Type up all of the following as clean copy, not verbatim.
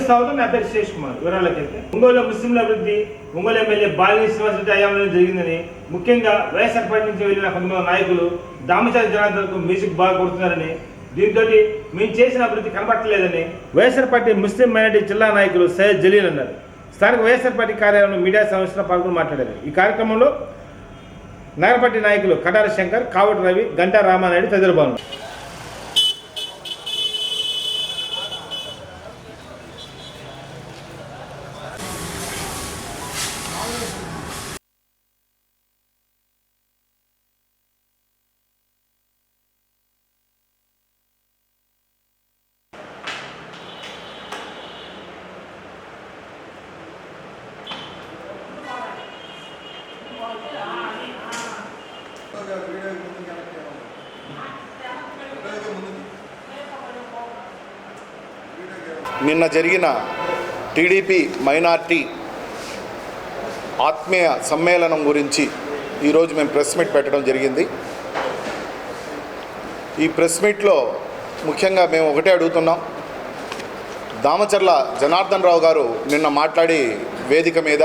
స్వాగతం. నా పేరు శేష్ కుమార్. వివరాలకు వెళ్తే ఒంగోలు ముస్లింల అభివృద్ధి ఒంగోలు ఎమ్మెల్యే బాలినేని శ్రీనివాసరెడ్డి హయాంలో జరిగిందని, ముఖ్యంగా వైఎస్ఆర్ పార్టీ నుంచి వెళ్లిన కొంతమంది నాయకులు దామచారి జనార్దన్కు మ్యూజిక్ బాగా కొడుతున్నారని, దీంతో మేము చేసిన అభివృద్ధి కనబట్టలేదని వైఎస్ఆర్ పార్టీ ముస్లిం మైనార్టీ జిల్లా నాయకులు సయ్యద్ జలీల్ అన్నారు. స్థానిక వైఎస్ఆర్ పార్టీ కార్యాలయంలో మీడియా సమావేశంలో పాల్గొని మాట్లాడారు. ఈ కార్యక్రమంలో నగరపార్టీ నాయకులు కటార శంకర్, కావటి రవి, గంటా రామానాయుడు తదితరులు పాల్గొన్నారు. నిన్న జరిగిన టీడీపీ మైనార్టీ ఆత్మీయ సమ్మేళనం గురించి ఈరోజు మేము ప్రెస్ మీట్ పెట్టడం జరిగింది. ఈ ప్రెస్ మీట్లో ముఖ్యంగా మేము ఒకటే అడుగుతున్నాం. దామచర్ల జనార్దన్ రావు గారు నిన్న మాట్లాడి వేదిక మీద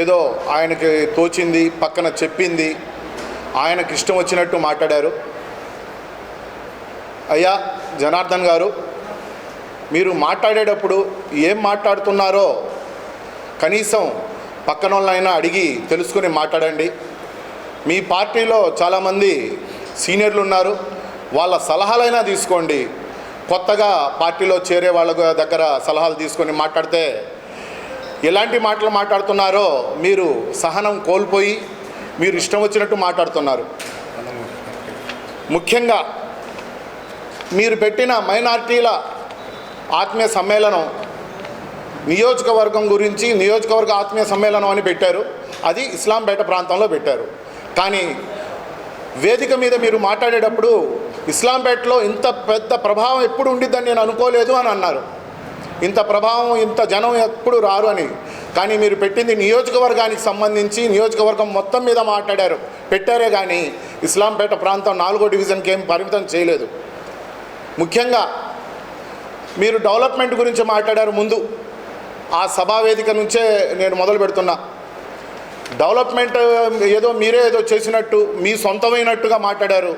ఏదో ఆయనకి తోచింది, పక్కన చెప్పింది, ఆయనకి ఇష్టం వచ్చినట్టు మాట్లాడారు. అయ్యా జనార్దన్ గారు, మీరు మాట్లాడేటప్పుడు ఏం మాట్లాడుతున్నారో కనీసం పక్కన వాళ్ళైనా అడిగి తెలుసుకుని మాట్లాడండి. మీ పార్టీలో చాలామంది సీనియర్లు ఉన్నారు, వాళ్ళ సలహాలైనా తీసుకోండి. కొత్తగా పార్టీలో చేరే వాళ్ళ దగ్గర సలహాలు తీసుకొని మాట్లాడితే ఎలాంటి మాటలు మాట్లాడుతున్నారో మీరు సహనం కోల్పోయి మీరు ఇష్టం వచ్చినట్టు మాట్లాడుతున్నారు. ముఖ్యంగా మీరు పెట్టిన మైనార్టీల ఆత్మీయ సమ్మేళనం నియోజకవర్గం గురించి నియోజకవర్గ ఆత్మీయ సమ్మేళనం అని పెట్టారు. అది ఇస్లాంపేట ప్రాంతంలో పెట్టారు. కానీ వేదిక మీద మీరు మాట్లాడేటప్పుడు ఇస్లాంపేటలో ఇంత పెద్ద ప్రభావం ఎప్పుడు ఉండిద్దని నేను అనుకోలేదు అని అన్నారు. ఇంత ప్రభావం, ఇంత జనం ఎప్పుడు రారు అని. కానీ మీరు పెట్టింది నియోజకవర్గానికి సంబంధించి నియోజకవర్గం మొత్తం మీద మాట్లాడారు, పెట్టారే కానీ ఇస్లాంపేట ప్రాంతం 4వ డివిజన్కి ఏం పరిమితం చేయలేదు. ముఖ్యంగా మీరు డెవలప్మెంట్ గురించి మాట్లాడారు. ముందు ఆ సభా వేదిక నుంచే నేను మొదలు పెడుతున్నా. డెవలప్మెంట్ ఏదో మీరే ఏదో చేసినట్టు, మీ సొంతమైనట్టుగా మాట్లాడారు.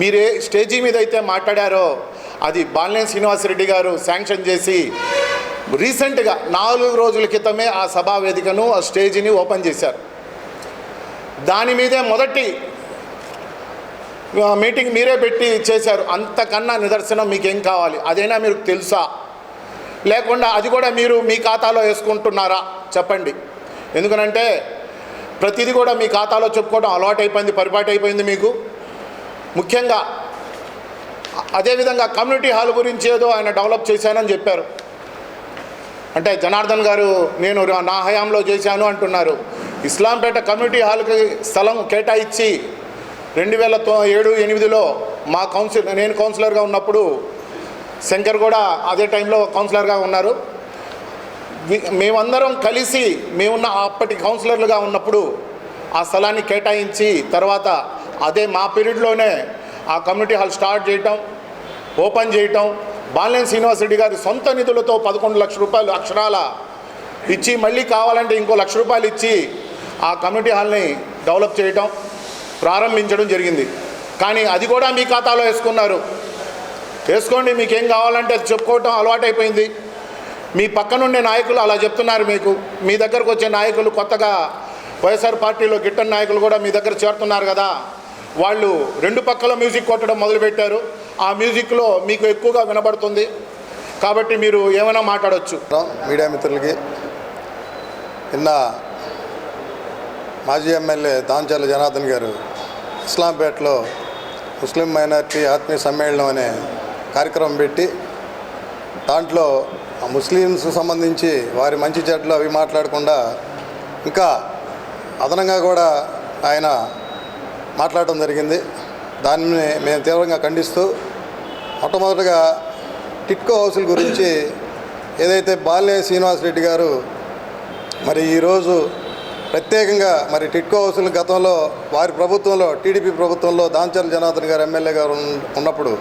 మీరే స్టేజీ మీద అయితే మాట్లాడారో అది బాలినేని శ్రీనివాసరెడ్డి గారు శాంక్షన్ చేసి రీసెంట్గా 4 రోజుల క్రితమే ఆ సభా వేదికను, ఆ స్టేజీని ఓపెన్ చేశారు. దాని మీదే మొదటి మీటింగ్ మీరే పెట్టి చేశారు. అంతకన్నా నిదర్శనం మీకేం కావాలి? అదైనా మీరు తెలుసా? లేకుండా అది కూడా మీరు మీ ఖాతాలో వేసుకుంటున్నారా చెప్పండి. ఎందుకనంటే ప్రతిదీ కూడా మీ ఖాతాలో చెప్పుకోవడం అలవాటు అయిపోయింది, పరిపాటి అయిపోయింది మీకు. ముఖ్యంగా అదేవిధంగా కమ్యూనిటీ హాల్ గురించి ఏదో ఆయన డెవలప్ చేశానని చెప్పారు. అంటే జనార్దన్ గారు నేను నా హయాంలో చేశాను అంటున్నారు. ఇస్లాంపేట కమ్యూనిటీ హాల్కి స్థలం కేటాయించి 2007-8లో మా నేను కౌన్సిలర్గా ఉన్నప్పుడు, శంకర్ కూడా అదే టైంలో కౌన్సిలర్గా ఉన్నారు. మేమందరం కలిసి మేమున్న అప్పటి కౌన్సిలర్లుగా ఉన్నప్పుడు ఆ స్థలాన్ని కేటాయించి తర్వాత అదే మా పీరియడ్లోనే ఆ కమ్యూనిటీ హాల్ స్టార్ట్ చేయటం, ఓపెన్ చేయటం, బాలినేని శ్రీనివాసరెడ్డి గారి సొంత నిధులతో 11 లక్షల రూపాయలు అక్షరాల ఇచ్చి మళ్ళీ కావాలంటే ఇంకో 1 లక్ష రూపాయలు ఇచ్చి ఆ కమ్యూనిటీ హాల్ని డెవలప్ చేయటం, ప్రారంభించడం జరిగింది. కానీ అది కూడా మీ ఖాతాలో వేసుకున్నారు. వేసుకోండి, మీకేం కావాలంటే అది చెప్పుకోవటం అలవాటైపోయింది. మీ పక్కనుండే నాయకులు అలా చెప్తున్నారు. మీకు మీ దగ్గరకు వచ్చే నాయకులు కొత్తగా వైఎస్ఆర్ పార్టీలో గిట్టని నాయకులు కూడా మీ దగ్గర చేరుతున్నారు కదా, వాళ్ళు 2 పక్కల మ్యూజిక్ కొట్టడం మొదలుపెట్టారు. ఆ మ్యూజిక్లో మీకు ఎక్కువగా వినబడుతుంది. కాబట్టి మీరు ఏమైనా మాట్లాడవచ్చు. మీడియా మిత్రులకి, నిన్న మాజీ ఎమ్మెల్యే దామచర్ల జనార్దన్ గారు ఇస్లాంపేటలో ముస్లిం మైనార్టీ ఆత్మీయ సమ్మేళనం అనే కార్యక్రమం పెట్టి దాంట్లో ముస్లిమ్స్కి సంబంధించి వారి మంచి చెడ్డలు అవి మాట్లాడకుండా ఇంకా అదనంగా కూడా ఆయన మాట్లాడటం జరిగింది. దాన్ని మేము తీవ్రంగా ఖండిస్తూ, మొట్టమొదటిగా టిట్కో హౌసుల గురించి ఏదైతే బాలినేని శ్రీనివాసరెడ్డి గారు మరి ఈరోజు ప్రత్యేకంగా మరి టిట్కో హౌసులు గతంలో వారి ప్రభుత్వంలో టీడీపీ ప్రభుత్వంలో దామచర్ల జనార్దన్ గారు ఎమ్మెల్యే గారు ఉన్నప్పుడు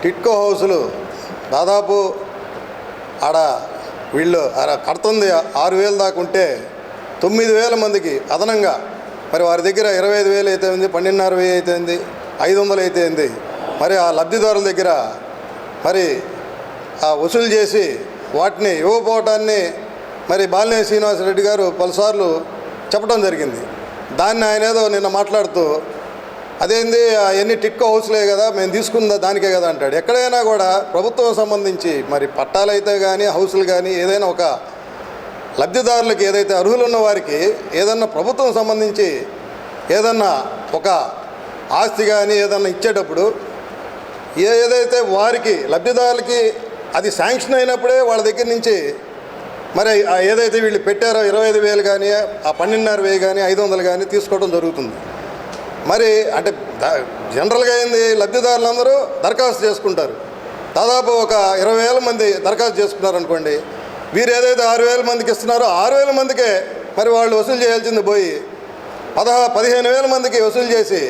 టిట్కో హౌసులు దాదాపు ఆడ వీళ్ళు కడుతుంది 6,000 దాకా ఉంటే 9,000 మందికి అదనంగా మరి వారి దగ్గర 25,000 అయితే ఉంది, 12,500 అయితే ఉంది, 500 అయితే ఉంది. మరి ఆ లబ్ధిదారుల దగ్గర మరి వసూలు చేసి వాటిని ఇవ్వకపోవటాన్ని మరి బాలినేని శ్రీనివాసరెడ్డి గారు పలుసార్లు చెప్పడం జరిగింది. దాన్ని ఆయన ఏదో నిన్న మాట్లాడుతూ అదేంది అవన్నీ టిక్కో హౌస్లే కదా, మేము తీసుకుందా దానికే కదా అంటాడు. ఎక్కడైనా కూడా ప్రభుత్వం సంబంధించి మరి పట్టాలైతే కానీ హౌసులు కానీ ఏదైనా ఒక లబ్ధిదారులకి ఏదైతే అర్హులున్న వారికి ఏదన్నా ప్రభుత్వం సంబంధించి ఏదన్నా ఒక ఆస్తి కానీ ఏదన్నా ఇచ్చేటప్పుడు ఏదైతే వారికి లబ్ధిదారులకి అది శాంక్షన్ అయినప్పుడే వాళ్ళ దగ్గర నుంచి మరి ఏదైతే వీళ్ళు పెట్టారో 25,000 కానీ ఆ 12,500 కానీ 500 కానీ తీసుకోవడం జరుగుతుంది. మరి అంటే జనరల్గా అయింది లబ్ధిదారులందరూ దరఖాస్తు చేసుకుంటారు. దాదాపు ఒక 20,000 మంది దరఖాస్తు చేసుకున్నారనుకోండి. వీరు ఏదైతే 6,000 మందికి ఇస్తున్నారో 6,000 మందికే మరి వాళ్ళు వసూలు చేయాల్సింది పోయి 15,000 మందికి వసూలు చేసి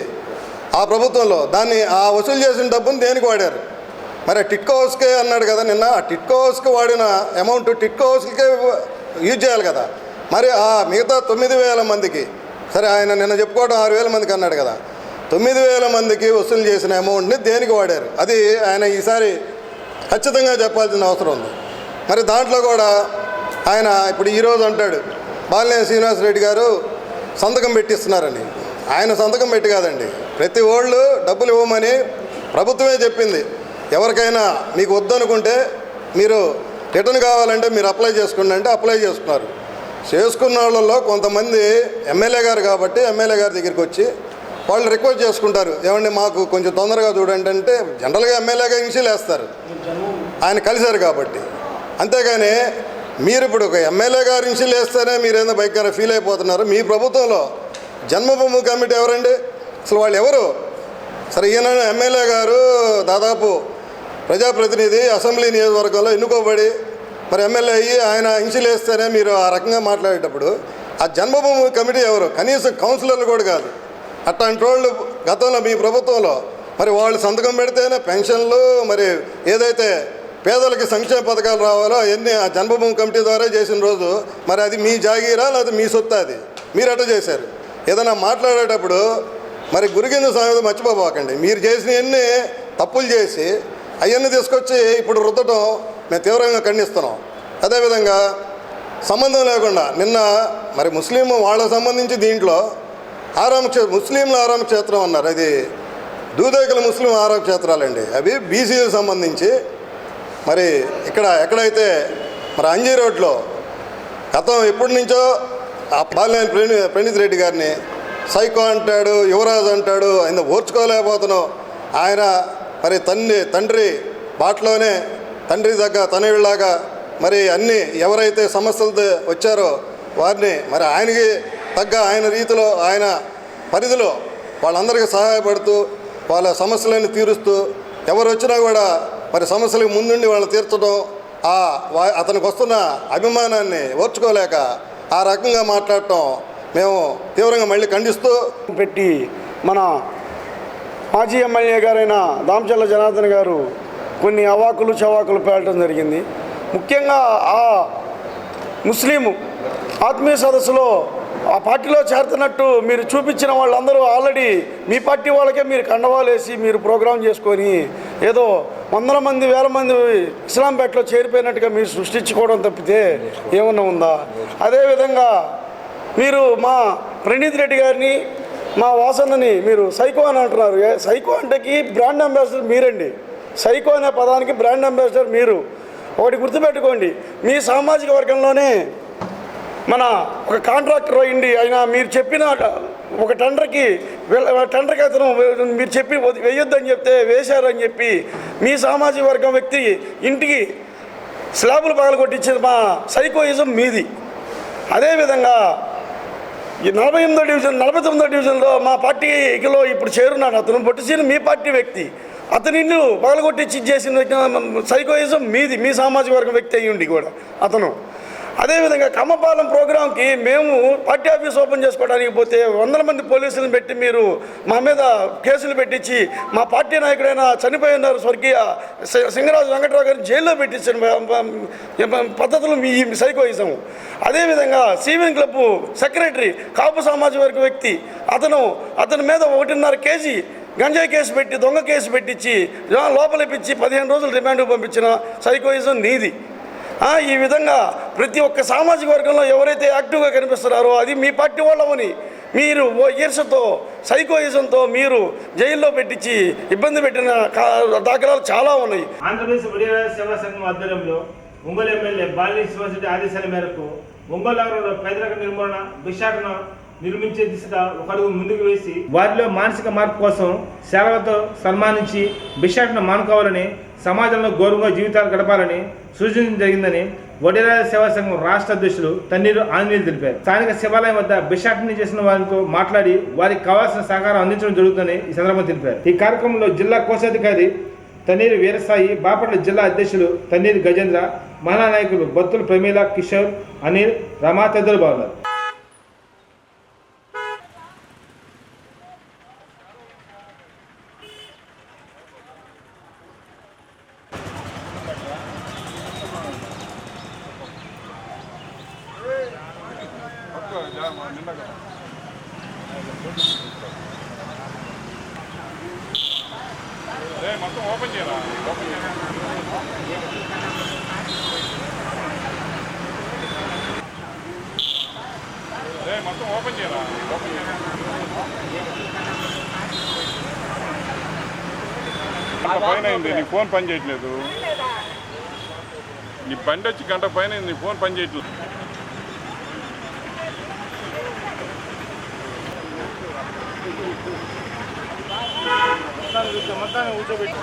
ఆ ప్రభుత్వంలో దాన్ని ఆ వసూలు చేసిన డబ్బును దేనికి వాడారు? మరి టిట్కో హౌస్కే అన్నాడు కదా నిన్న. ఆ టిట్కో హౌస్కి వాడిన అమౌంట్ టిట్కో హౌస్కే యూజ్ చేయాలి కదా. మరి ఆ మిగతా 9,000 మందికి సరే ఆయన నిన్న చెప్పుకోవడం 6,000 మందికి అన్నాడు కదా, 9,000 మందికి వసూలు చేసిన అమౌంట్ని దేనికి వాడారు? అది ఆయన ఈసారి ఖచ్చితంగా చెప్పాల్సిన అవసరం ఉంది. మరి దాంట్లో కూడా ఆయన ఇప్పుడు ఈరోజు అంటాడు బాలినేని శ్రీనివాసరెడ్డి గారు సంతకం పెట్టిస్తున్నారని. ఆయన సంతకం పెట్టి కాదండి, ప్రతి ఓళ్ళు డబ్బులు ఇవ్వమని ప్రభుత్వమే చెప్పింది. ఎవరికైనా మీకు వద్దనుకుంటే మీరు రిటర్న్ కావాలంటే మీరు అప్లై చేసుకోండి అంటే అప్లై చేసుకున్నారు. చేసుకున్న వాళ్ళలో కొంతమంది ఎమ్మెల్యే గారు కాబట్టి ఎమ్మెల్యే గారి దగ్గరికి వచ్చి వాళ్ళు రిక్వెస్ట్ చేసుకుంటారు, ఏమండి మాకు కొంచెం తొందరగా చూడండి అంటే జనరల్గా ఎమ్మెల్యేగా ఇన్షియల్ వేస్తారు ఆయన కలిశారు కాబట్టి. అంతేగాని మీరు ఇప్పుడు ఒక ఎమ్మెల్యే గారు ఇన్షియల్ వేస్తేనే మీరేందో భయంకరంగా ఫీల్ అయిపోతున్నారు. మీ ప్రభుత్వంలో జన్మభూమి కమిటీ ఎవరండి? అసలు వాళ్ళు ఎవరు? సరే ఈయన ఎమ్మెల్యే గారు దాదాపు ప్రజాప్రతినిధి అసెంబ్లీ నియోజకవర్గంలో ఎన్నుకోబడి మరి ఎమ్మెల్యే అయ్యి ఆయన ఇన్షియల్ వేస్తేనే మీరు ఆ రకంగా మాట్లాడేటప్పుడు ఆ జన్మభూమి కమిటీ ఎవరు? కనీసం కౌన్సిలర్లు కూడా కాదు. అట్లాంటి వాళ్ళు గతంలో మీ ప్రభుత్వంలో మరి వాళ్ళు సంతకం పెడితేనే పెన్షన్లు మరి ఏదైతే పేదలకి సంక్షేమ పథకాలు రావాలో అవన్నీ ఆ జన్మభూమి కమిటీ ద్వారా చేసిన రోజు మరి అది మీ జాగీరా లేదా మీ సొత్తు? అది మీరు అట్లా చేశారు. ఏదైనా మాట్లాడేటప్పుడు మరి గురికింద సామెత మర్చిపోబాకండి. మీరు చేసినవన్నీ తప్పులు చేసి అవన్నీ తీసుకొచ్చి ఇప్పుడు రుద్దటం మేము తీవ్రంగా ఖండిస్తున్నాం. అదేవిధంగా సంబంధం లేకుండా నిన్న మరి ముస్లిం వాళ్ళకు సంబంధించి దీంట్లో ముస్లింల ఆరామ క్షేత్రం అన్నారు. అది దూదేకల ముస్లిం ఆరామ క్షేత్రాలండి. అవి బీసీలకు సంబంధించి మరి ఎక్కడైతే మరి అంజీ రోడ్లో గతం ఎప్పటి నుంచో ఆ బాలినేని ప్రణీత్ రెడ్డి గారిని సైకో అంటాడు, యువరాజు అంటాడు, ఆయన ఓర్చుకోలేకపోతున్నాం. ఆయన మరి తండ్రి బాటలోనే తండ్రి దగ్గర తనయుడిలాగా మరి అన్నీ ఎవరైతే సమస్యలతో వచ్చారో వారిని మరి ఆయనకి తగ్గ ఆయన రీతిలో ఆయన పరిధిలో వాళ్ళందరికీ సహాయపడుతూ వాళ్ళ సమస్యలను తీరుస్తూ ఎవరు వచ్చినా కూడా మరి సమస్యలకు ముందుండి వాళ్ళని తీర్చడం అతనికి వస్తున్న అభిమానాన్ని ఓర్చుకోలేక ఆ రకంగా మాట్లాడటం మేము తీవ్రంగా మళ్ళీ ఖండిస్తూ పెట్టి మన మాజీ ఎమ్మెల్యే గారైన దామచర్ల జనార్దన్ గారు కొన్ని అవాకులు చవాకులు పేలటం జరిగింది. ముఖ్యంగా ఆ ముస్లిం ఆత్మీయ సదస్సులో ఆ పార్టీలో చేరుతున్నట్టు మీరు చూపించిన వాళ్ళందరూ ఆల్రెడీ మీ పార్టీ వాళ్ళకే మీరు కండవాలు వేసి మీరు ప్రోగ్రాం చేసుకొని ఏదో వందల మంది వేల మంది ఇస్లాంపేటలో చేరిపోయినట్టుగా మీరు సృష్టించుకోవడం తప్పితే ఏమన్నా ఉందా? అదేవిధంగా మీరు మా ప్రణీత్ రెడ్డి గారిని మా వాసన్నని మీరు సైకో అని అంటున్నారు. సైకో అంటేకి బ్రాండ్ అంబాసిడర్ మీరండి. సైకో అనే పదానికి బ్రాండ్ అంబాసిడర్ మీరు. ఒకటి గుర్తుపెట్టుకోండి, మీ సామాజిక వర్గంలోనే మన ఒక కాంట్రాక్టర్ అయ్యింది ఆయన మీరు చెప్పిన ఒక టెండర్కి అతను మీరు చెప్పి వేయొద్దని చెప్తే వేశారని చెప్పి మీ సామాజిక వర్గం వ్యక్తి ఇంటికి స్లాబులు పగలగొట్టించేది మా సైకోయిజం మీది. అదేవిధంగా ఈ 49వ డివిజన్లో మా పార్టీలో ఇప్పుడు చేరున్నాడు అతను పొట్టిసీని మీ పార్టీ వ్యక్తి. అతని ఇల్లు పగలగొట్టించి చేసిన సైకోయిజం మీది, మీ సామాజిక వర్గం వ్యక్తి అయ్యి ఉండి కూడా అతను. అదేవిధంగా కమ్మపాలెం ప్రోగ్రాంకి మేము పార్టీ ఆఫీస్ ఓపెన్ చేసుకోవడానికి పోతే 100 మంది పోలీసులను పెట్టి మీరు మా మీద కేసులు పెట్టించి మా పార్టీ నాయకుడైన చనిపోయినారు స్వర్గీయ సింగరాజు వెంకటరావు గారిని జైల్లో పెట్టించిన పద్ధతులు మీ సైకోయిజం. అదేవిధంగా సివిఎన్ క్లబ్ సెక్రటరీ కాపు సామాజిక వర్గ వ్యక్తి అతని మీద 1.5 కేజీ గంజాయి కేసు పెట్టి దొంగ కేసు పెట్టించి లోపలిపించి 15 రోజులు రిమాండ్కు పంపించిన సైకోయిజం నీది. ఈ విధంగా ప్రతి ఒక్క సామాజిక వర్గంలో ఎవరైతే యాక్టివ్గా కనిపిస్తున్నారో అది మీ పార్టీ వాళ్ళమని మీరు ఈర్షతో సైకోయిజంతో మీరు జైల్లో పెట్టించి ఇబ్బంది పెట్టిన దాఖలాలు చాలా ఉన్నాయి. ఆంధ్రప్రదేశ్ ఒడియా సేవా సంఘం ఆధ్వర్యంలో ఒంగోలు ఎమ్మెల్యే బాలినేని శ్రీనివాసరెడ్డి ఆదేశాల మేరకు ఒంగోలు నగరంలో పేదరిక నిర్మూలన భిక్షాటన నిర్మించే దిశగా ఒక అడుగు ముందుకు వేసి వారిలో మానసిక మార్పు కోసం సేవలతో సన్మానించి భిక్షాటన మానుకోవాలని, సమాజంలో గౌరవంగా జీవితాలు గడపాలని సూచించడం జరిగిందని వడిరాజ సేవా సంఘం రాష్ట్ర అధ్యక్షులు తన్నీరు ఆంజనేయులు తెలిపారు. స్థానిక శివాలయం వద్ద భిక్షాటన చేసిన వారితో మాట్లాడి వారికి కావాల్సిన సహకారం అందించడం జరుగుతుందని ఈ సందర్భంగా తెలిపారు. ఈ కార్యక్రమంలో జిల్లా కోశాధికారి తన్నీరు వీరసాయి, బాపట్ల జిల్లా అధ్యక్షులు తన్నీరు గజేంద్ర, మహిళా నాయకులు బత్తుల ప్రమీల, కిషోర్, అనిల్, రమా తదితరులు బాగున్నారు. మొత్తం ఓపెన్ చేయరా? మొత్తం ఓపెన్ చేయరా? గంట పైన అయింది, నీ ఫోన్ పని చేయట్లేదు. నీ బండి వచ్చి గంట పైన అయింది, నీ ఫోన్ పని చేయట్లేదు. మొత్తాన్ని కూర్చోబెట్టి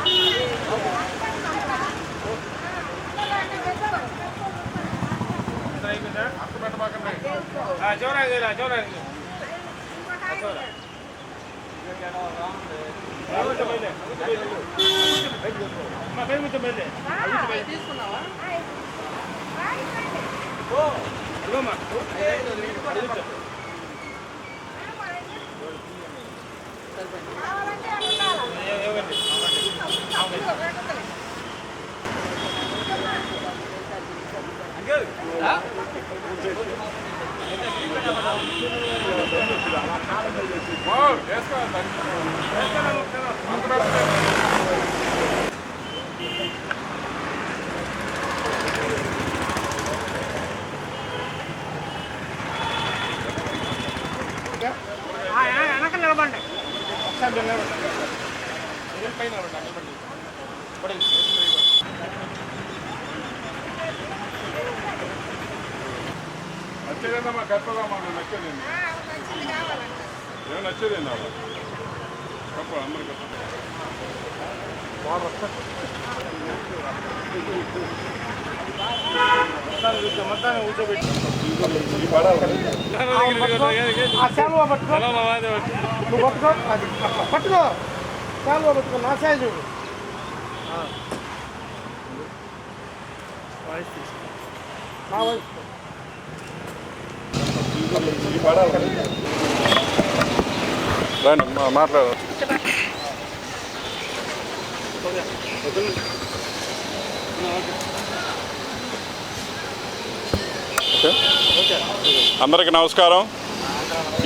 నిలబండి నచ్చేదేందమ్మా, కరెక్ట్గా మాకు నచ్చేదేంది, ఏమో నచ్చేదేంది అలా తప్ప అందరికి మొత్తాన్ని కూర్చోబెట్టి పట్టుకో చాలు పట్టుకో నా సైజు నా వయసు మాట్లాడు. అందరికీ నమస్కారం.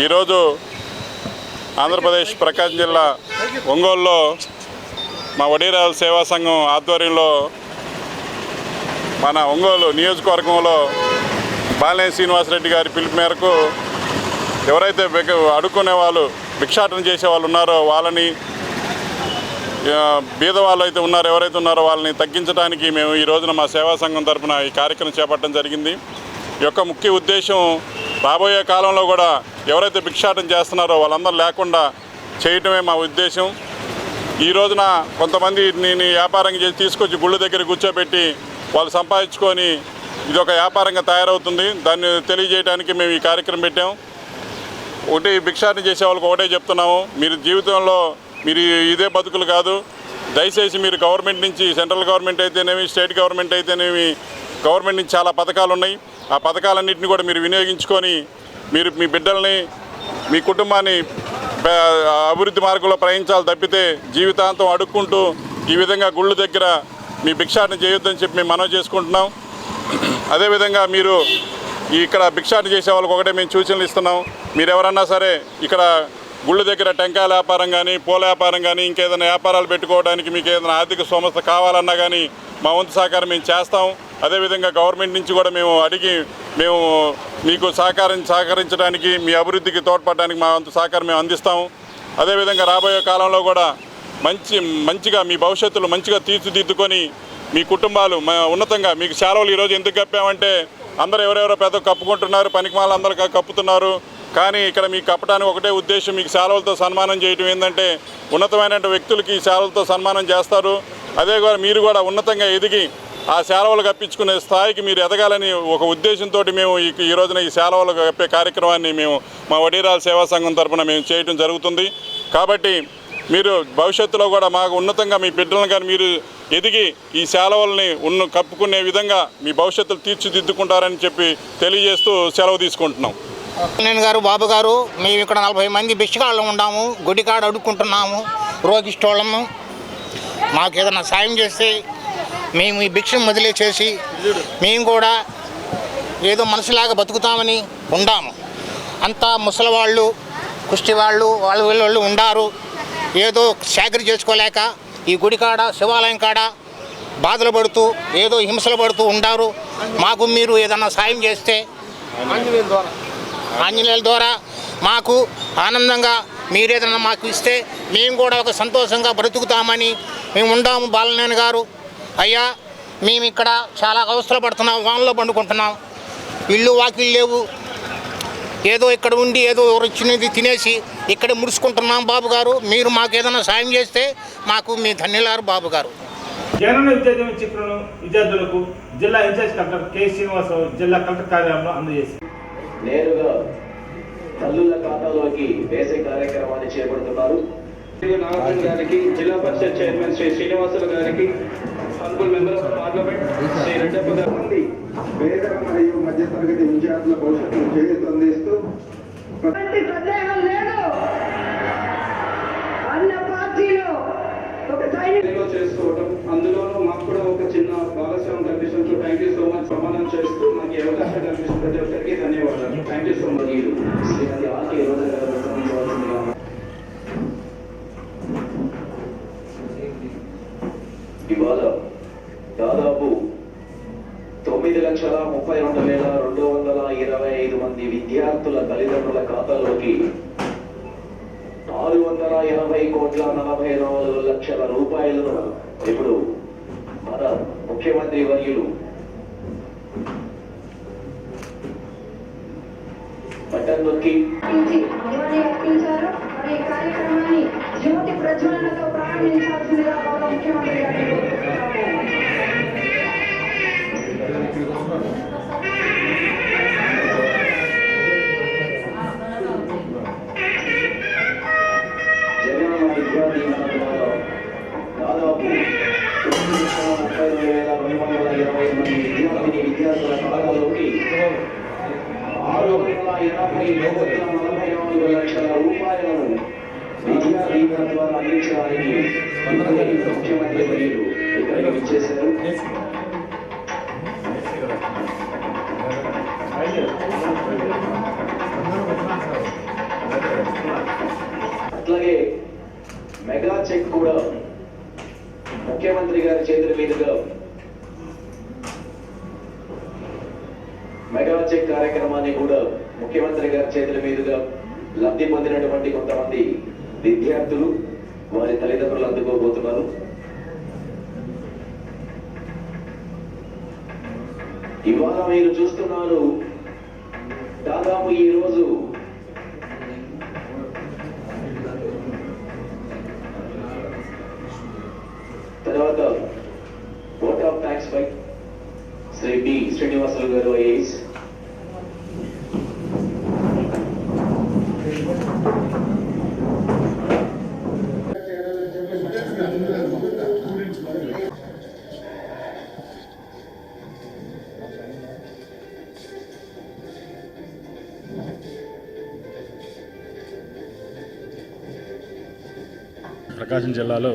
ఈరోజు ఆంధ్రప్రదేశ్ ప్రకాశం జిల్లా ఒంగోలులో మా వడిరాజ సేవా సంఘం ఆధ్వర్యంలో మన ఒంగోలు నియోజకవర్గంలో బాలినేని శ్రీనివాసరెడ్డి గారి పిలుపు మేరకు ఎవరైతే అడుక్కునే వాళ్ళు, భిక్షాటన చేసే వాళ్ళు ఉన్నారో వాళ్ళని, బీదవాళ్ళు అయితే ఉన్నారో ఎవరైతే ఉన్నారో వాళ్ళని తగ్గించడానికి మేము ఈ రోజున మా సేవా సంఘం తరఫున ఈ కార్యక్రమం చేపట్టడం జరిగింది. ఈ యొక్క ముఖ్య ఉద్దేశం రాబోయే కాలంలో కూడా ఎవరైతే భిక్షాటన చేస్తున్నారో వాళ్ళందరూ లేకుండా చేయటమే మా ఉద్దేశం. ఈ రోజున కొంతమంది నేను వ్యాపారంగా చేసి తీసుకొచ్చి గుళ్ళ దగ్గర కూర్చోబెట్టి వాళ్ళు సంపాదించుకొని ఇది ఒక వ్యాపారంగా తయారవుతుంది. దాన్ని తెలియజేయడానికి మేము ఈ కార్యక్రమం పెట్టాం. ఒకటి భిక్షాటన చేసే వాళ్ళకి ఒకటే చెప్తున్నాము, మీరు జీవితంలో మీరు ఇదే బతుకులు కాదు. దయచేసి మీరు గవర్నమెంట్ నుంచి, సెంట్రల్ గవర్నమెంట్ అయితేనేమి, స్టేట్ గవర్నమెంట్ అయితేనేమి, గవర్నమెంట్ నుంచి చాలా పథకాలు ఉన్నాయి. ఆ పథకాలన్నింటినీ కూడా మీరు వినియోగించుకొని మీరు మీ బిడ్డల్ని మీ కుటుంబాన్ని అభివృద్ధి మార్గంలో ప్రయాణించాలి తప్పితే జీవితాంతం అడుక్కుంటూ ఈ విధంగా గుళ్ళు దగ్గర మీ భిక్షాటన చేయొద్దని చెప్పి మేము మనవి చేసుకుంటున్నాం. అదేవిధంగా మీరు ఇక్కడ భిక్షాటన చేసే వాళ్ళకి ఒకటే మేము సూచనలు ఇస్తున్నాం. మీరు ఎవరన్నా సరే ఇక్కడ గుళ్ళ దగ్గర టెంకాయల వ్యాపారం కానీ పూల వ్యాపారం కానీ ఇంకేదైనా వ్యాపారాలు పెట్టుకోవడానికి మీకు ఏదైనా ఆర్థిక స్తోమత కావాలన్నా కానీ మా వంతు సహకారం మేము చేస్తాం. అదేవిధంగా గవర్నమెంట్ నుంచి కూడా మేము అడిగి మేము మీకు సహకరించడానికి మీ అభివృద్ధికి తోడ్పడడానికి మా వంతు సహకారం మేము అందిస్తాము. అదేవిధంగా రాబోయే కాలంలో కూడా మంచిగా మీ భవిష్యత్తులో మంచిగా తీర్చిదిద్దుకొని మీ కుటుంబాలు ఉన్నతంగా మీకు సెలవులు ఈరోజు ఎందుకు కప్పామంటే అందరూ ఎవరెవరో పెద్ద కప్పుకుంటున్నారు, పనికిమాల అందరూ కప్పుతున్నారు. కానీ ఇక్కడ మీకు కప్పడానికి ఒకటే ఉద్దేశం, మీకు సెలవులతో సన్మానం చేయడం ఏంటంటే ఉన్నతమైన వ్యక్తులకి ఈ సెలవులతో సన్మానం చేస్తారు. అదే కూడా మీరు కూడా ఉన్నతంగా ఎదిగి ఆ సెలవులు కప్పించుకునే స్థాయికి మీరు ఎదగాలని ఒక ఉద్దేశంతో మేము ఈ రోజున ఈ సెలవులు కప్పే కార్యక్రమాన్ని మేము మా వడ్డీరాల సేవా సంఘం తరఫున మేము చేయడం జరుగుతుంది. కాబట్టి మీరు భవిష్యత్తులో కూడా మాకు ఉన్నతంగా మీ బిడ్డలను కానీ మీరు ఎదిగి ఈ సెలవుల్ని కప్పుకునే విధంగా మీ భవిష్యత్తులు తీర్చిదిద్దుకుంటారని చెప్పి తెలియజేస్తూ సెలవు తీసుకుంటున్నాం. నేను గారు బాబు గారు మేము ఇక్కడ 40 మంది భిక్షగాళ్ళు ఉన్నాము, గుడికాడ అడుక్కుంటున్నాము, రోగిష్టోళ్ళము. మాకు ఏదైనా సాయం చేస్తే మేము ఈ భిక్షను వదిలేసేసి మేము కూడా ఏదో మనిషిలాగా బతుకుతామని ఉండాము. అంతా ముసలివాళ్ళు, కుష్టి వాళ్ళు ఉండారు. ఏదో చాకరీ చేసుకోలేక ఈ గుడికాడ శివాలయం కాడ బాధలు పడుతూ ఏదో హింసలు పడుతూ ఉండారు. మాకు మీరు ఏదన్నా సాయం చేస్తే ఆంజనేయుల ద్వారా మాకు ఆనందంగా మీరేదన్నా మాకు ఇస్తే మేము కూడా ఒక సంతోషంగా బ్రతుకుతామని మేము ఉండాము. బాలనేని గారు అయ్యా, మేము ఇక్కడ చాలా అవస్థలు పడుతున్నాం, వానలో పండుకుంటున్నాం, ఇల్లు వాకిళ్ళు లేవు, ఏదో ఇక్కడ ఉండి ఏదో వచ్చినది తినేసి ఇక్కడ ముడుచుకుంటున్నాం. బాబు గారు మీరు మాకు ఏదైనా సాయం చేస్తే మాకు మీ ధన్యులారు బాబు గారు. జగనన్న విద్యాదీవెన చెక్కులను విద్యార్థులకు జిల్లా ఇన్ఛార్జ్ కలెక్టర్ కె శ్రీనివాసరావు జిల్లా కలెక్టర్ కార్యాలయంలో అందజేశారు. నేరుగా తల్లుల ఖాతాలోకి వేసే కార్యక్రమాన్ని చేపడుతున్నారు. నాగార్జున గారికి, జిల్లా పరిషత్ చైర్మన్ శ్రీ శ్రీనివాసులు గారికి, honourable member of parliament Shri Reddappa గారి పేద మరియు మధ్యతరగతి విద్యార్థుల భవిష్యత్తును చేయూత అందిస్తూ చేసుకోవడం, అందులోనూ మాకు కూడా ఒక చిన్న భాగస్వామ్యం కల్పించడంతో థ్యాంక్ యూ సో మచ్. ప్రమాణం చేస్తూ మాకు ఈ అవకాశం కల్పించిన ప్రతి ఒక్కరికి ధన్యవాదాలు. Thank you so much. ఇవాళ దాదాపు 9,32,225 మంది విద్యార్థుల తల్లిదండ్రుల ఖాతాలోకి 680,44,00,000 రూపాయలను ఇప్పుడు మన ముఖ్యమంత్రి వర్యులు బటన్ నొక్కి కార్యక్రమాన్ని జ్యోతి ప్రజ్వలనతో ప్రారంభించాల్సిందిగా ముఖ్యమంత్రి గారు దాదాపు 32,220 మంది విద్యార్థుల ఖాతాలోకి 680,44,00,000 రూపాయలను విద్యా దీవెన ద్వారా అందించడానికి ముఖ్యమంత్రి వర్యులు ఇక్కడికి విచ్చేశారు. అట్లాగే మెగా చెక్ కూడా ముఖ్యమంత్రి గారి చేతుల మీదుగా మెగా చెక్ కార్యక్రమాన్ని కూడా ముఖ్యమంత్రి గారి చేతుల మీదుగా లబ్ధి పొందినటువంటి కొంతమంది విద్యార్థులు వారి తల్లిదండ్రులు అందుకోబోతున్నారు. ఇవాళ మీరు చూస్తున్నారు, దాదాపు ఈ రోజు తర్వాత vote of thanks by Shri B Srinivasulu garu IAS. ప్రకాశం జిల్లాలో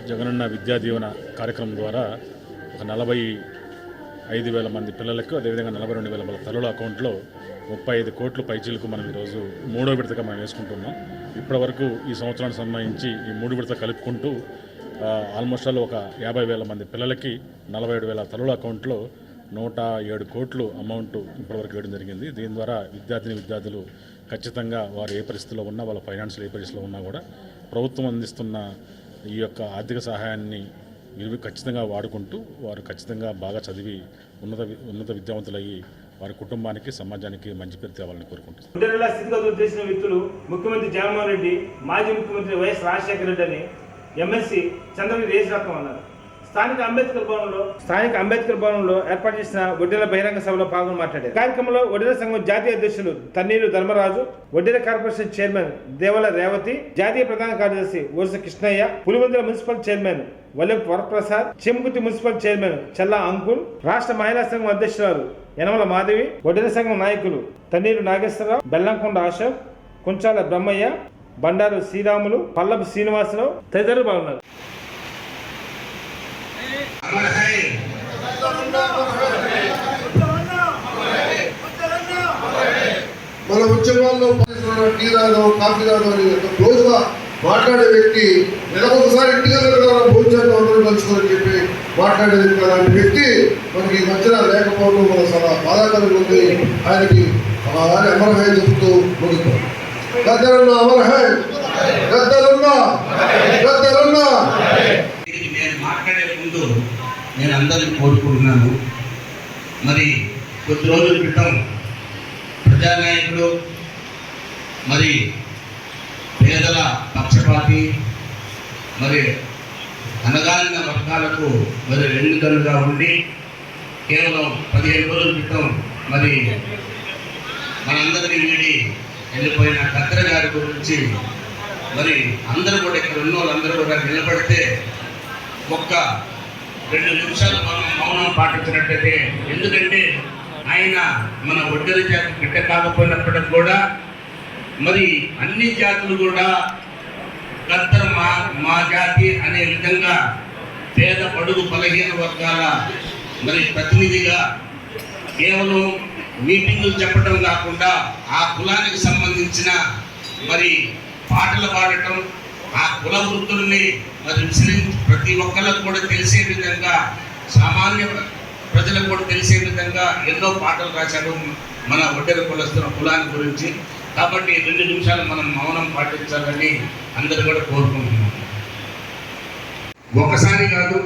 జగనన్న విద్యా దీవెన కార్యక్రమం ద్వారా ఒక 45,000 మంది పిల్లలకు, అదేవిధంగా 42,000 తల్లుల అకౌంట్లో 35 కోట్ల పైచీలకు మనం ఈరోజు 3వ విడతగా మనం వేసుకుంటున్నాం. ఇప్పటివరకు ఈ సంవత్సరానికి సంబంధించి ఈ 3 విడత కలుపుకుంటూ ఆల్మోస్ట్ ఒక 50,000 మంది పిల్లలకి 47,000 తల్లుల అకౌంట్లో 107 కోట్లు అమౌంట్ ఇప్పటివరకు వేయడం జరిగింది. దీని ద్వారా విద్యార్థులు ఖచ్చితంగా వారు ఏ పరిస్థితిలో ఉన్నా, వాళ్ళ ఫైనాన్షియల్ ఏ పరిస్థితిలో ఉన్నా కూడా ప్రభుత్వం అందిస్తున్న ఈ యొక్క ఆర్థిక సహాయాన్ని వీరు ఖచ్చితంగా వాడుకుంటూ వారు ఖచ్చితంగా బాగా చదివి ఉన్నత విద్యావంతులయ్యి వారి కుటుంబానికి, సమాజానికి మంచి పేరు తేవాలని కోరుకుంటున్నారు. ఒడ్డెరల స్థితిగతులు తెలిసిన వ్యక్తులు ముఖ్యమంత్రి జగన్మోహన్ రెడ్డి, మాజీ ముఖ్యమంత్రి వైఎస్ రాజశేఖర రెడ్డి అని ఎమ్మెల్సీ చంద్రగిరి రేసిరత్నం అన్నారు. స్థానిక అంబేద్కర్ భవనంలో ఏర్పాటు చేసిన ఒడ్డెర బహిరంగ సభలో పాల్గొని మాట్లాడారు. కార్యక్రమంలో ఒడ్డెర సంఘం జాతీయ అధ్యక్షులు తన్నీరు ధర్మరాజు, ఒడ్డెర కార్పొరేషన్ చైర్మన్ దేవల రేవతి, జాతీయ ప్రధాన కార్యదర్శి Varusa Krishnaiah, Pulivendula municipal chairman Vallem Varaprasad, Chenkuthi municipal chairman Challa Ankul, రాష్ట్ర మహిళా సంఘం అధ్యక్షురాలు యనమల మాధవి, ఒడ్డెర సంఘం నాయకులు తన్నీరు నాగేశ్వరరావు, బెల్లంకొండ అశోక్, కుంచాల బ్రహ్మయ్య, బండారు శ్రీరాములు, పల్లపు శ్రీనివాసరావు తదితరులు పాల్గొన్నారు. మన ఉద్యమాల్లో టీ తాగడం, కాఫీ తాగడం అని క్లోజ్గా మాట్లాడే వ్యక్తి నెలకొకసారి ఇంటికి భోజనం అందరూ కలుసుకొని చెప్పి మాట్లాడే వ్యక్తి, అలాంటి వ్యక్తి మనకి ఈ మధ్యన లేకపోవడం మన చాలా బాధాకరంగా ఉంది. ఆయనకి అమరహాయ్ చెప్తూ ముగిస్తాం. గద్దరున్నా అమరహాయ్, గద్దరున్నా. నేను మాట్లాడే ముందు నేను అందరినీ కోరుకుంటున్నాను. మరి కొద్ది రోజుల క్రితం ప్రజానాయకుడు, మరి పేదల పక్షపాతి, మరి అనగారిన వర్గాలకు మరి వెన్నుదన్నుగా ఉండి కేవలం 15 రోజుల క్రితం మరి మనందరినీ వీడి వెళ్ళిపోయిన గద్దర్ గారి గురించి మరి అందరూ కూడా ఇక్కడ ఉన్న వాళ్ళందరూ కూడా నిలబడితే ఒక్క 2 నిమిషాలు మనం మౌనం పాటించినట్టయితే, ఎందుకంటే ఆయన మన ఒడ్డెర జాతి బిడ్డ కాకపోయినప్పటికి కూడా మరి అన్ని జాతులు కూడా గద్దర్ మా జాతి అనే విధంగా పేద బడుగు బలహీన వర్గాల మరి ప్రతినిధిగా కేవలం మీటింగులు చెప్పడం కాకుండా ఆ కులానికి సంబంధించిన మరి పాటలు పాడటం, ఆ కుల వృత్తుల్ని మరి ప్రతి ఒక్కరికి కూడా తెలిసే విధంగా, సామాన్య ప్రజలకు కూడా తెలిసే విధంగా ఎన్నో పాటలు రాశారు మన ఒడ్డెర కులస్తున్న కులాన్ని గురించి. కాబట్టి 2 నిమిషాలు మనం మౌనం పాటించాలని అందరూ కూడా కోరుకుంటున్నాం. ఒకసారి కాదు,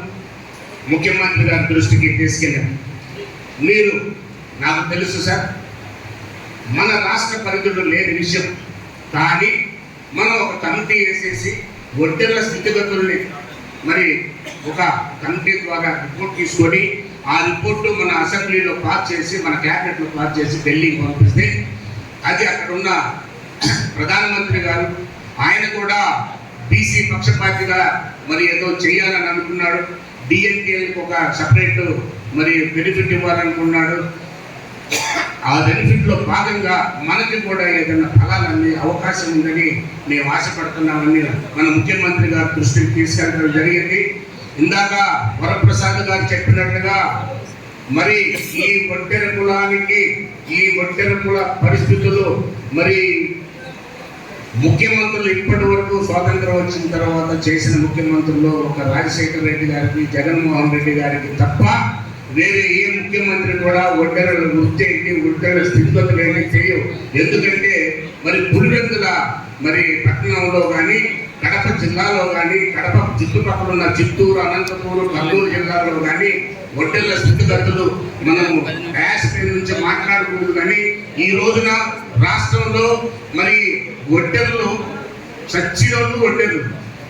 ముఖ్యమంత్రి గారి దృష్టికి తీసుకెళ్ళాం. మీరు నాకు తెలుసు సార్, మన రాష్ట్ర పరిధిలో లేని విషయం, కానీ మనం ఒక కమిటీ వేసేసి ఒడ్డెర్ల స్థితిగతుల్ని మరి ఒక కమిటీ ద్వారా రిపోర్ట్ తీసుకొని ఆ రిపోర్టు మన అసెంబ్లీలో పాస్ చేసి, మన క్యాబినెట్లో పాస్ చేసి ఢిల్లీకి పంపిస్తే, అది అక్కడ ఉన్న ప్రధానమంత్రి గారు ఆయన కూడా బీసీ పక్షపాతిగా మరి ఏదో చేయాలని అనుకున్నాడు. డిఎన్టీఏకి ఒక సపరేట్ మరి బెనిఫిట్ ఇవ్వాలనుకున్నాడు. ఆ బెనిఫిట్లో భాగంగా మనకి కూడా ఏదైనా ఫలాలన్నీ అవకాశం ఉందని మేము ఆశపడుతున్నామని మన ముఖ్యమంత్రి గారి దృష్టికి తీసుకెళ్ళడం జరిగింది. ఇందాక వరప్రసాద్ గారు చెప్పినట్టుగా మరి ఈ ఒడ్డెర కులానికి, ఈ ఒడ్డెర కుల పరిస్థితులు మరి ముఖ్యమంత్రులు ఇప్పటి వరకు స్వాతంత్రం వచ్చిన తర్వాత చేసిన ముఖ్యమంత్రుల్లో ఒక రాజశేఖర రెడ్డి గారికి, జగన్మోహన్ రెడ్డి గారికి తప్ప వేరే ఏ ముఖ్యమంత్రి కూడా ఒడ్డెర వృత్తి ఏంటి, ఒడ్డెర స్థితిగతులు ఏంటి తెలియవు. ఎందుకంటే మరి పులివెందుల మరి పట్టణంలో కానీ, కడప జిల్లాలో కానీ, కడప చుట్టుపక్కల ఉన్న చిత్తూరు, అనంతపురం, కర్నూలు జిల్లాలో కానీ ఒడ్డెర్ల స్థితిగతులు మనము యాస్పీ నుంచి మాట్లాడకూడదు. కానీ ఈ రోజున రాష్ట్రంలో మరి ఒడ్డెర్లు చచ్చినోళ్ళు ఒడ్డెర్లు,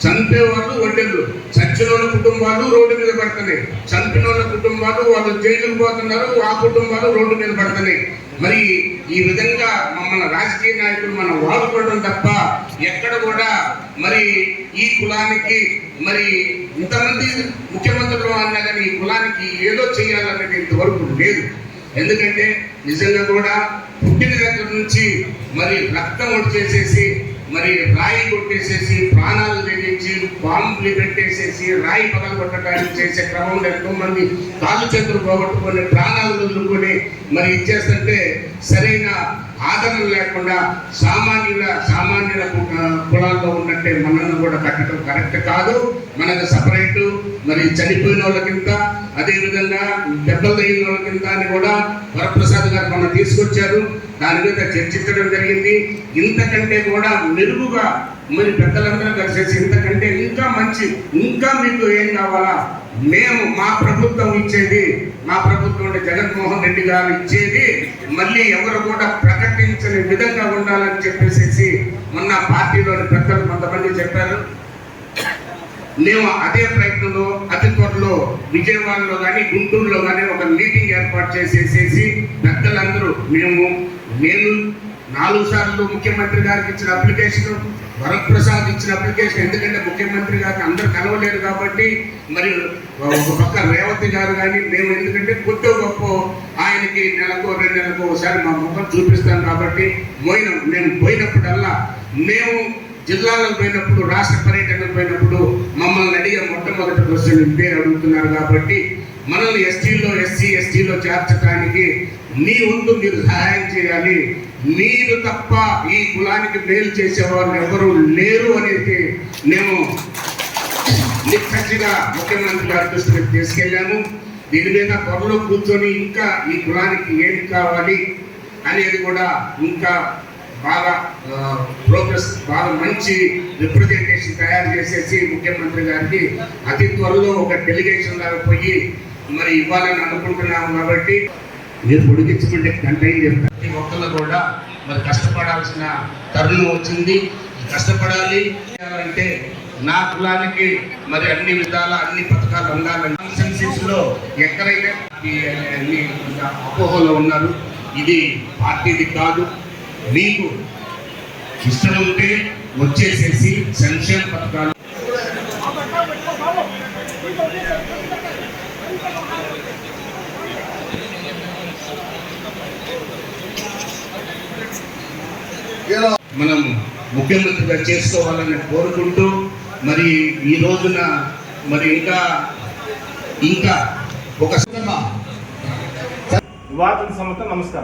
చంపేవాళ్ళు ఒడ్డెర్లు, చచ్చిన వాళ్ళ కుటుంబాలు రోడ్డు మీద పడుతున్నాయి, చంపిన వాళ్ళ కుటుంబాలు వాళ్ళు జైలుకు పోతున్నారు, ఆ కుటుంబాలు రోడ్డు మీద పడుతున్నాయి. మరి ఈ విధంగా మమ్మల్ని రాజకీయ నాయకులు మనం వాడుకోవడం తప్ప ఎక్కడ కూడా మరి ఈ కులానికి మరి ఇంతమంది ముఖ్యమంత్రులు అన్నా కానీ ఈ కులానికి ఏదో చేయాలనేది ఇంతవరకు లేదు. ఎందుకంటే నిజంగా కూడా పుట్టిన దగ్గర నుంచి మరి రక్తం ఒడిచేసేసి మరి రాయి కొట్టేసేసి ప్రాణాలు తెగించి బాంబులు పెట్టేసేసి రాయి పగలు కొట్టడానికి చేసే క్రమంలో ఎంతో మంది కాళ్ళు చేతులు పోగొట్టుకొని ప్రాణాలు వదులుకొని మరి ఇచ్చేస్తుంటే సరైన ఆదరణ లేకుండా సామాన్యుల కులాల్లో ఉన్నట్టే మనల్ని కూడా కట్టడం కరెక్ట్ కాదు. మనకు సపరేటు మరి చనిపోయిన వాళ్ళ కింద, అదేవిధంగా దెబ్బలు తగిన వాళ్ళ కింద అని కూడా వరప్రసాద్ గారు మనం తీసుకొచ్చారు. దాని మీద చర్చించడం జరిగింది. ఇంతకంటే కూడా మెరుగుగా మరి పెద్దలందరూ కలిసేసి ఇంతకంటే ఇంకా మంచి, ఇంకా మీకు ఏం కావాలా, మేము మా ప్రభుత్వం ఇచ్చేది, మా ప్రభుత్వం అంటే జగన్మోహన్ రెడ్డి గారు ఇచ్చేది మళ్ళీ ఎవరు కూడా ప్రకటించని విధంగా ఉండాలని చెప్పేసి మొన్న పార్టీలోని పెద్దలు కొంతమంది చెప్పారు. మేము అదే ప్రయత్నంలో అతి త్వరలో విజయవాడలో కానీ గుంటూరులో కానీ ఒక మీటింగ్ ఏర్పాటు చేసేసేసి పెద్దలందరూ నేను 4 సార్లు ముఖ్యమంత్రి గారికి ఇచ్చిన అప్లికేషన్, వరప్రసాద్ ఇచ్చిన అప్లికేషన్, ఎందుకంటే ముఖ్యమంత్రి గారికి అందరూ కలవలేరు కాబట్టి మరి ఒక పక్క రేవంత్ గారు కానీ మేము ఎందుకంటే కొద్ది గొప్ప ఆయనకి నెలకు 2 నెలలకు ఒకసారి మా ముఖం చూపిస్తాం కాబట్టి మేము పోయినప్పుడల్లా మేము జిల్లాలకు పోయినప్పుడు, రాష్ట్ర పర్యటనకు పోయినప్పుడు మమ్మల్ని అడిగే మొట్టమొదటి క్వశ్చన్ ఇదే అడుగుతున్నారు. కాబట్టి మనల్ని ఎస్సీలో చేర్చడానికి మీ వంతు మీరు సహాయం చేయాలి. మీరు తప్ప ఈ కులానికి మేలు చేసేవాళ్ళు ఎవరు లేరు అనేది మేము నిక్కచ్చిగా ముఖ్యమంత్రి గారి దృష్టికి తీసుకెళ్ళాము. దీని మీద త్వరలో కూర్చొని ఇంకా ఈ కులానికి ఏమి కావాలి అనేది కూడా ఇంకా బాగా ప్రోగ్రెస్, బాగా మంచి రిప్రజెంటేషన్ తయారు చేసేసి ముఖ్యమంత్రి గారికి అతి త్వరలో ఒక డెలిగేషన్ లాగా పోయి మరి ఇవ్వాలని అనుకుంటున్నాము. కాబట్టి మీరు పొడిగించుకుంటే కంటైన్ చేస్తారు. ప్రతి ఒక్కళ్ళు కూడా మరి కష్టపడాల్సిన తరుణం వచ్చింది. కష్టపడాలి అంటే నా కులానికి మరి అన్ని విధాల అన్ని పథకాలు అందాలని కాన్స్టిట్యూన్సీస్లో ఎక్కడైతే అపోహలో ఉన్నారు. ఇది పార్టీది కాదు. మీకు ఇష్టం ఉంటే వచ్చేసేసి సంక్షేమ పథకాలు మనం ముఖ్యమంత్రిగా చేసుకోవాలని కోరుకుంటూ మరి ఈ రోజున మరి ఇంకా ఒక వార్తల సమతం నమస్కారం.